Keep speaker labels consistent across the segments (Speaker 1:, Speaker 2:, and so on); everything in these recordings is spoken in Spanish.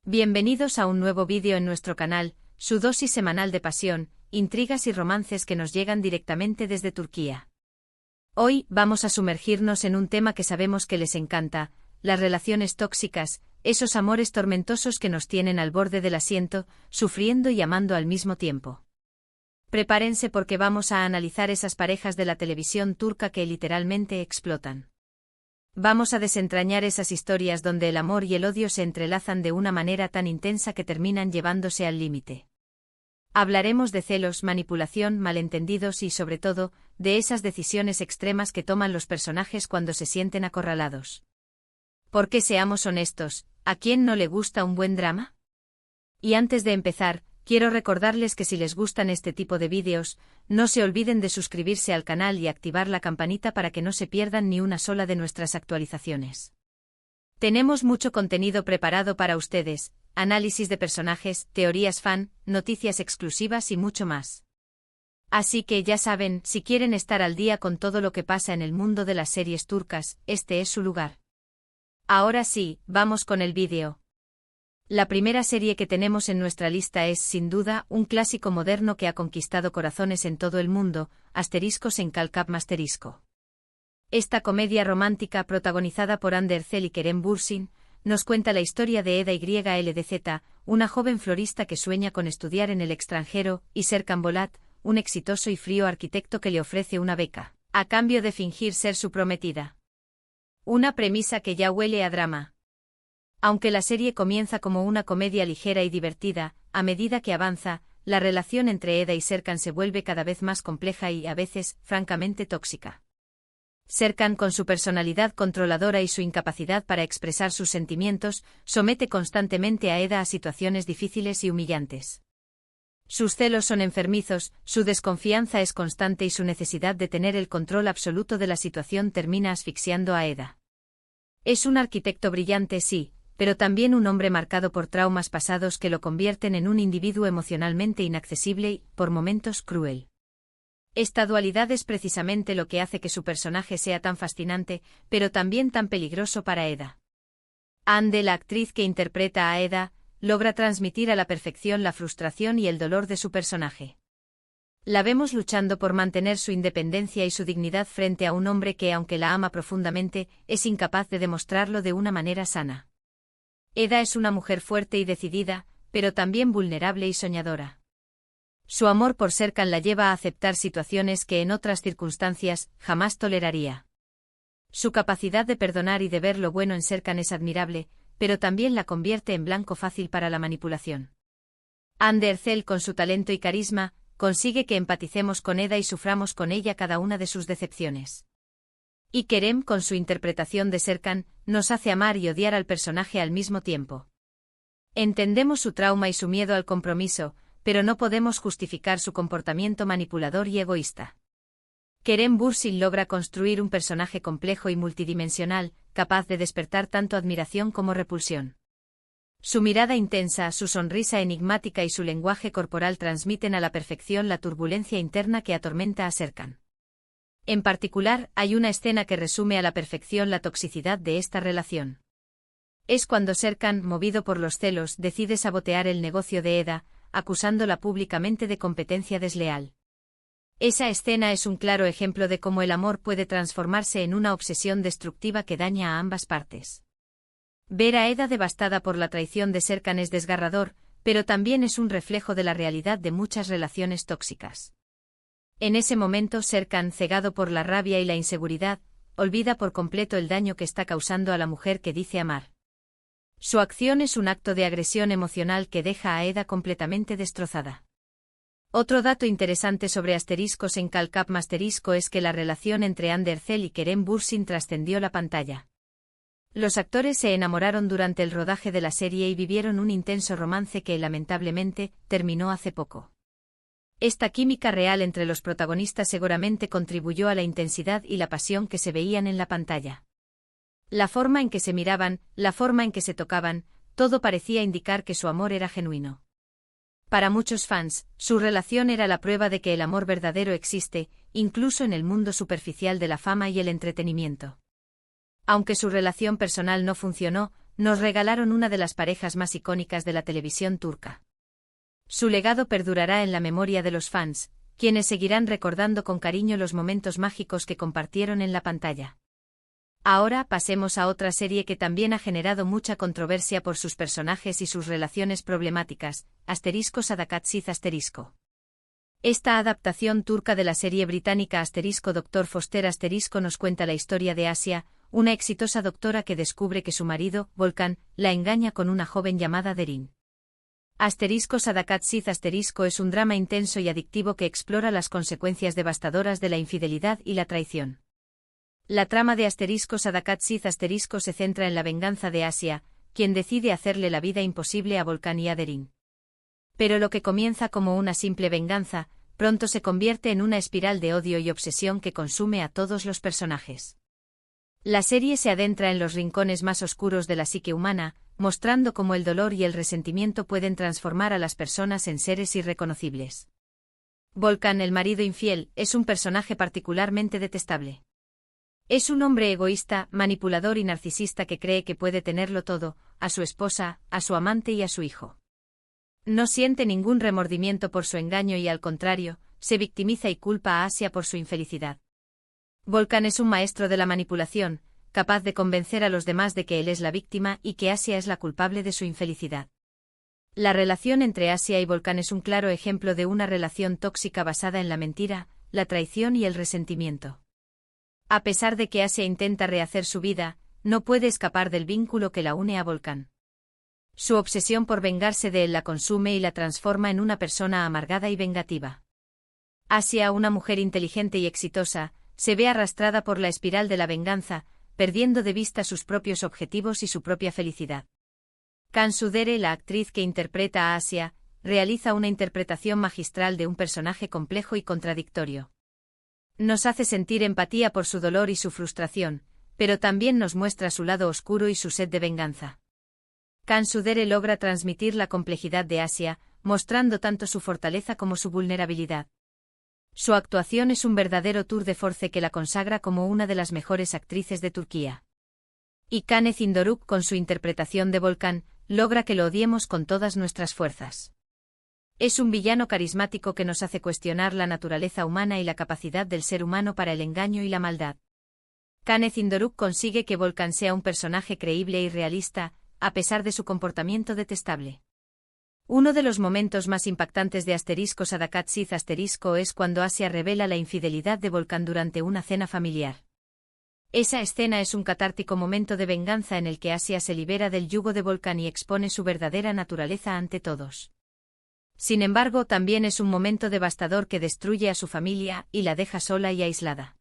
Speaker 1: Bienvenidos a un nuevo vídeo en nuestro canal, su dosis semanal de pasión, intrigas y romances que nos llegan directamente desde Turquía. Hoy vamos a sumergirnos en un tema que sabemos que les encanta, las relaciones tóxicas, esos amores tormentosos que nos tienen al borde del asiento, sufriendo y amando al mismo tiempo. Prepárense porque vamos a analizar esas parejas de la televisión turca que literalmente explotan. Vamos a desentrañar esas historias donde el amor y el odio se entrelazan de una manera tan intensa que terminan llevándose al límite. Hablaremos de celos, manipulación, malentendidos y, sobre todo, de esas decisiones extremas que toman los personajes cuando se sienten acorralados. Porque seamos honestos, ¿a quién no le gusta un buen drama? Y antes de empezar, quiero recordarles que si les gustan este tipo de vídeos, no se olviden de suscribirse al canal y activar la campanita para que no se pierdan ni una sola de nuestras actualizaciones. Tenemos mucho contenido preparado para ustedes, análisis de personajes, teorías fan, noticias exclusivas y mucho más. Así que ya saben, si quieren estar al día con todo lo que pasa en el mundo de las series turcas, este es su lugar. Ahora sí, vamos con el vídeo. La primera serie que tenemos en nuestra lista es, sin duda, un clásico moderno que ha conquistado corazones en todo el mundo, Asteriscos en Kalkapmasterisco. Esta comedia romántica protagonizada por Hande Erçel y Kerem Bürsin, nos cuenta la historia de Eda YLDZ, una joven florista que sueña con estudiar en el extranjero, y Serkan Bolat, un exitoso y frío arquitecto que le ofrece una beca, a cambio de fingir ser su prometida. Una premisa que ya huele a drama. Aunque la serie comienza como una comedia ligera y divertida, a medida que avanza, la relación entre Eda y Serkan se vuelve cada vez más compleja y, a veces, francamente tóxica. Serkan, con su personalidad controladora y su incapacidad para expresar sus sentimientos, somete constantemente a Eda a situaciones difíciles y humillantes. Sus celos son enfermizos, su desconfianza es constante y su necesidad de tener el control absoluto de la situación termina asfixiando a Eda. Es un arquitecto brillante, sí, pero también un hombre marcado por traumas pasados que lo convierten en un individuo emocionalmente inaccesible y, por momentos, cruel. Esta dualidad es precisamente lo que hace que su personaje sea tan fascinante, pero también tan peligroso para Eda. Hande, la actriz que interpreta a Eda, logra transmitir a la perfección la frustración y el dolor de su personaje. La vemos luchando por mantener su independencia y su dignidad frente a un hombre que, aunque la ama profundamente, es incapaz de demostrarlo de una manera sana. Eda es una mujer fuerte y decidida, pero también vulnerable y soñadora. Su amor por Serkan la lleva a aceptar situaciones que en otras circunstancias jamás toleraría. Su capacidad de perdonar y de ver lo bueno en Serkan es admirable, pero también la convierte en blanco fácil para la manipulación. Hande Erçel, con su talento y carisma, consigue que empaticemos con Eda y suframos con ella cada una de sus decepciones. Y Kerem, con su interpretación de Serkan, nos hace amar y odiar al personaje al mismo tiempo. Entendemos su trauma y su miedo al compromiso, pero no podemos justificar su comportamiento manipulador y egoísta. Kerem Bürsin logra construir un personaje complejo y multidimensional, capaz de despertar tanto admiración como repulsión. Su mirada intensa, su sonrisa enigmática y su lenguaje corporal transmiten a la perfección la turbulencia interna que atormenta a Serkan. En particular, hay una escena que resume a la perfección la toxicidad de esta relación. Es cuando Serkan, movido por los celos, decide sabotear el negocio de Eda, acusándola públicamente de competencia desleal. Esa escena es un claro ejemplo de cómo el amor puede transformarse en una obsesión destructiva que daña a ambas partes. Ver a Eda devastada por la traición de Serkan es desgarrador, pero también es un reflejo de la realidad de muchas relaciones tóxicas. En ese momento Serkan, cegado por la rabia y la inseguridad, olvida por completo el daño que está causando a la mujer que dice amar. Su acción es un acto de agresión emocional que deja a Eda completamente destrozada. Otro dato interesante sobre Asteriscos en Kalkapmasterisco es que la relación entre Hande Erçel y Kerem Bürsin trascendió la pantalla. Los actores se enamoraron durante el rodaje de la serie y vivieron un intenso romance que, lamentablemente, terminó hace poco. Esta química real entre los protagonistas seguramente contribuyó a la intensidad y la pasión que se veían en la pantalla. La forma en que se miraban, la forma en que se tocaban, todo parecía indicar que su amor era genuino. Para muchos fans, su relación era la prueba de que el amor verdadero existe, incluso en el mundo superficial de la fama y el entretenimiento. Aunque su relación personal no funcionó, nos regalaron una de las parejas más icónicas de la televisión turca. Su legado perdurará en la memoria de los fans, quienes seguirán recordando con cariño los momentos mágicos que compartieron en la pantalla. Ahora pasemos a otra serie que también ha generado mucha controversia por sus personajes y sus relaciones problemáticas, *Sadakat *. Esta adaptación turca de la serie británica Dr. Foster nos cuenta la historia de Asia, una exitosa doctora que descubre que su marido, Volkan, la engaña con una joven llamada Derin. *Sadakat es un drama intenso y adictivo que explora las consecuencias devastadoras de la infidelidad y la traición. La trama de *Sadakat se centra en la venganza de Asia, quien decide hacerle la vida imposible a Volkan y a Derin. Pero lo que comienza como una simple venganza, pronto se convierte en una espiral de odio y obsesión que consume a todos los personajes. La serie se adentra en los rincones más oscuros de la psique humana, mostrando cómo el dolor y el resentimiento pueden transformar a las personas en seres irreconocibles. Volkan, el marido infiel, es un personaje particularmente detestable. Es un hombre egoísta, manipulador y narcisista que cree que puede tenerlo todo, a su esposa, a su amante y a su hijo. No siente ningún remordimiento por su engaño y al contrario, se victimiza y culpa a Asia por su infelicidad. Volkan es un maestro de la manipulación, capaz de convencer a los demás de que él es la víctima y que Asia es la culpable de su infelicidad. La relación entre Asia y Volkan es un claro ejemplo de una relación tóxica basada en la mentira, la traición y el resentimiento. A pesar de que Asia intenta rehacer su vida, no puede escapar del vínculo que la une a Volkan. Su obsesión por vengarse de él la consume y la transforma en una persona amargada y vengativa. Asia, una mujer inteligente y exitosa, se ve arrastrada por la espiral de la venganza, perdiendo de vista sus propios objetivos y su propia felicidad. Cansu Dere, la actriz que interpreta a Asia, realiza una interpretación magistral de un personaje complejo y contradictorio. Nos hace sentir empatía por su dolor y su frustración, pero también nos muestra su lado oscuro y su sed de venganza. Cansu Dere logra transmitir la complejidad de Asia, mostrando tanto su fortaleza como su vulnerabilidad. Su actuación es un verdadero tour de force que la consagra como una de las mejores actrices de Turquía. Y Caneth Indoruk, con su interpretación de Volkan, logra que lo odiemos con todas nuestras fuerzas. Es un villano carismático que nos hace cuestionar la naturaleza humana y la capacidad del ser humano para el engaño y la maldad. Caneth Indoruk consigue que Volkan sea un personaje creíble y realista, a pesar de su comportamiento detestable. Uno de los momentos más impactantes de *Sadakat es cuando Asia revela la infidelidad de Volkan durante una cena familiar. Esa escena es un catártico momento de venganza en el que Asia se libera del yugo de Volkan y expone su verdadera naturaleza ante todos. Sin embargo, también es un momento devastador que destruye a su familia y la deja sola y aislada.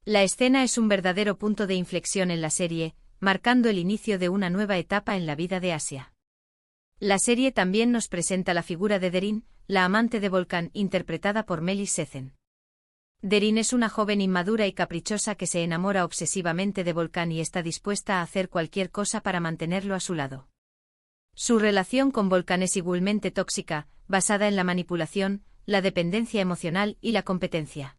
Speaker 1: La escena es un verdadero punto de inflexión en la serie, marcando el inicio de una nueva etapa en la vida de Asia. La serie también nos presenta la figura de Derin, la amante de Volkan, interpretada por Melis Sezen. Derin es una joven inmadura y caprichosa que se enamora obsesivamente de Volkan y está dispuesta a hacer cualquier cosa para mantenerlo a su lado. Su relación con Volkan es igualmente tóxica, basada en la manipulación, la dependencia emocional y la competencia.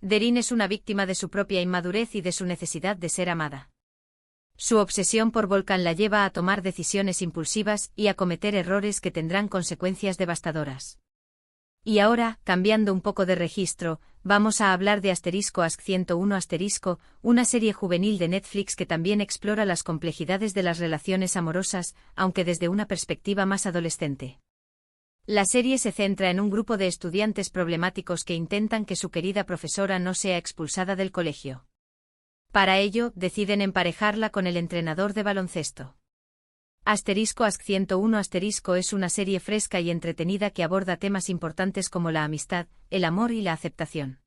Speaker 1: Derin es una víctima de su propia inmadurez y de su necesidad de ser amada. Su obsesión por Volkan la lleva a tomar decisiones impulsivas y a cometer errores que tendrán consecuencias devastadoras. Y ahora, cambiando un poco de registro, vamos a hablar de *101 una serie juvenil de Netflix que también explora las complejidades de las relaciones amorosas, aunque desde una perspectiva más adolescente. La serie se centra en un grupo de estudiantes problemáticos que intentan que su querida profesora no sea expulsada del colegio. Para ello, deciden emparejarla con el entrenador de baloncesto. *101 es una serie fresca y entretenida que aborda temas importantes como la amistad, el amor y la aceptación.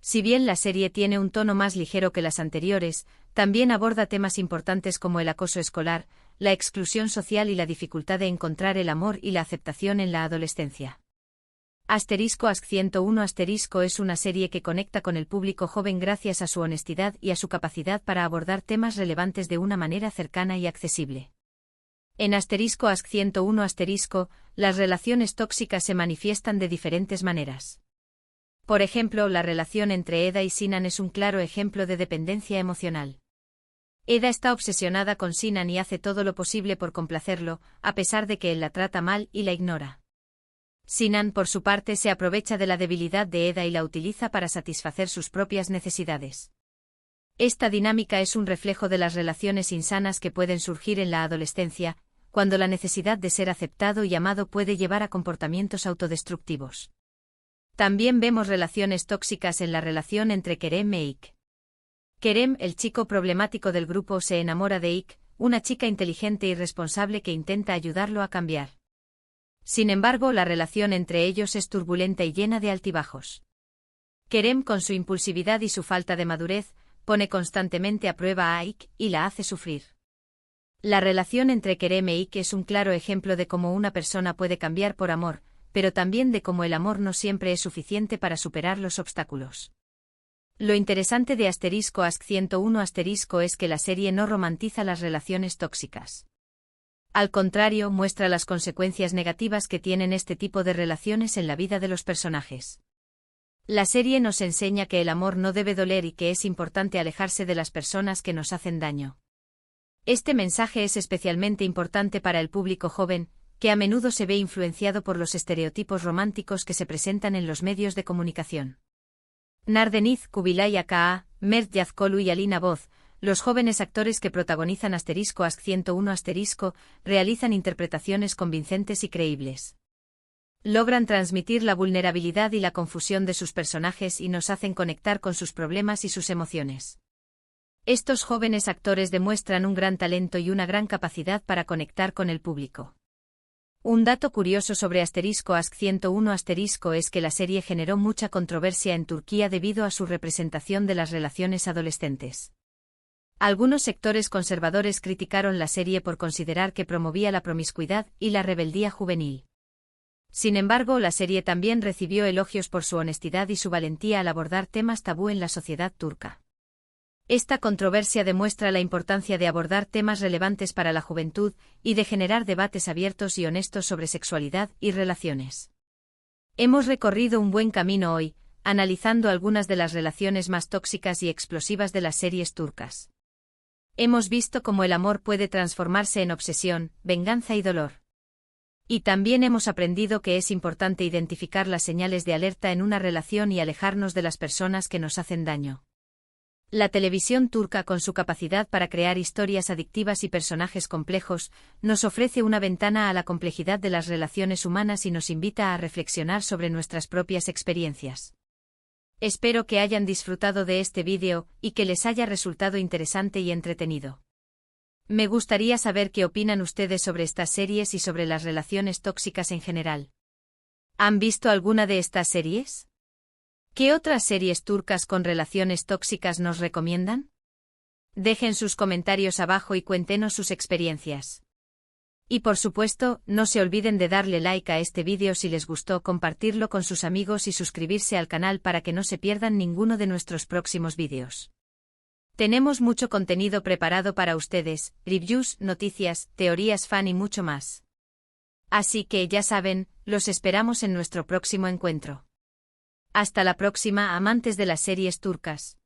Speaker 1: Si bien la serie tiene un tono más ligero que las anteriores, también aborda temas importantes como el acoso escolar, la exclusión social y la dificultad de encontrar el amor y la aceptación en la adolescencia. *101 es una serie que conecta con el público joven gracias a su honestidad y a su capacidad para abordar temas relevantes de una manera cercana y accesible. En *101 las relaciones tóxicas se manifiestan de diferentes maneras. Por ejemplo, la relación entre Eda y Sinan es un claro ejemplo de dependencia emocional. Eda está obsesionada con Sinan y hace todo lo posible por complacerlo, a pesar de que él la trata mal y la ignora. Sinan, por su parte, se aprovecha de la debilidad de Eda y la utiliza para satisfacer sus propias necesidades. Esta dinámica es un reflejo de las relaciones insanas que pueden surgir en la adolescencia, cuando la necesidad de ser aceptado y amado puede llevar a comportamientos autodestructivos. También vemos relaciones tóxicas en la relación entre Kerem e Ik. Kerem, el chico problemático del grupo, se enamora de Ik, una chica inteligente y responsable que intenta ayudarlo a cambiar. Sin embargo, la relación entre ellos es turbulenta y llena de altibajos. Kerem, con su impulsividad y su falta de madurez, pone constantemente a prueba a Ik y la hace sufrir. La relación entre Kerem e Ik es un claro ejemplo de cómo una persona puede cambiar por amor, pero también de cómo el amor no siempre es suficiente para superar los obstáculos. Lo interesante de *Ask 101* es que la serie no romantiza las relaciones tóxicas. Al contrario, muestra las consecuencias negativas que tienen este tipo de relaciones en la vida de los personajes. La serie nos enseña que el amor no debe doler y que es importante alejarse de las personas que nos hacen daño. Este mensaje es especialmente importante para el público joven, que a menudo se ve influenciado por los estereotipos románticos que se presentan en los medios de comunicación. Nardeniz, Kubilay Aka, Mert Yazkolu y Alina Voz, los jóvenes actores que protagonizan *Ask 101*, realizan interpretaciones convincentes y creíbles. Logran transmitir la vulnerabilidad y la confusión de sus personajes y nos hacen conectar con sus problemas y sus emociones. Estos jóvenes actores demuestran un gran talento y una gran capacidad para conectar con el público. Un dato curioso sobre *Ask 101* es que la serie generó mucha controversia en Turquía debido a su representación de las relaciones adolescentes. Algunos sectores conservadores criticaron la serie por considerar que promovía la promiscuidad y la rebeldía juvenil. Sin embargo, la serie también recibió elogios por su honestidad y su valentía al abordar temas tabú en la sociedad turca. Esta controversia demuestra la importancia de abordar temas relevantes para la juventud y de generar debates abiertos y honestos sobre sexualidad y relaciones. Hemos recorrido un buen camino hoy, analizando algunas de las relaciones más tóxicas y explosivas de las series turcas. Hemos visto cómo el amor puede transformarse en obsesión, venganza y dolor. Y también hemos aprendido que es importante identificar las señales de alerta en una relación y alejarnos de las personas que nos hacen daño. La televisión turca, con su capacidad para crear historias adictivas y personajes complejos, nos ofrece una ventana a la complejidad de las relaciones humanas y nos invita a reflexionar sobre nuestras propias experiencias. Espero que hayan disfrutado de este vídeo y que les haya resultado interesante y entretenido. Me gustaría saber qué opinan ustedes sobre estas series y sobre las relaciones tóxicas en general. ¿Han visto alguna de estas series? ¿Qué otras series turcas con relaciones tóxicas nos recomiendan? Dejen sus comentarios abajo y cuéntenos sus experiencias. Y por supuesto, no se olviden de darle like a este vídeo si les gustó, compartirlo con sus amigos y suscribirse al canal para que no se pierdan ninguno de nuestros próximos vídeos. Tenemos mucho contenido preparado para ustedes, reviews, noticias, teorías fan y mucho más. Así que ya saben, los esperamos en nuestro próximo encuentro. Hasta la próxima, amantes de las series turcas.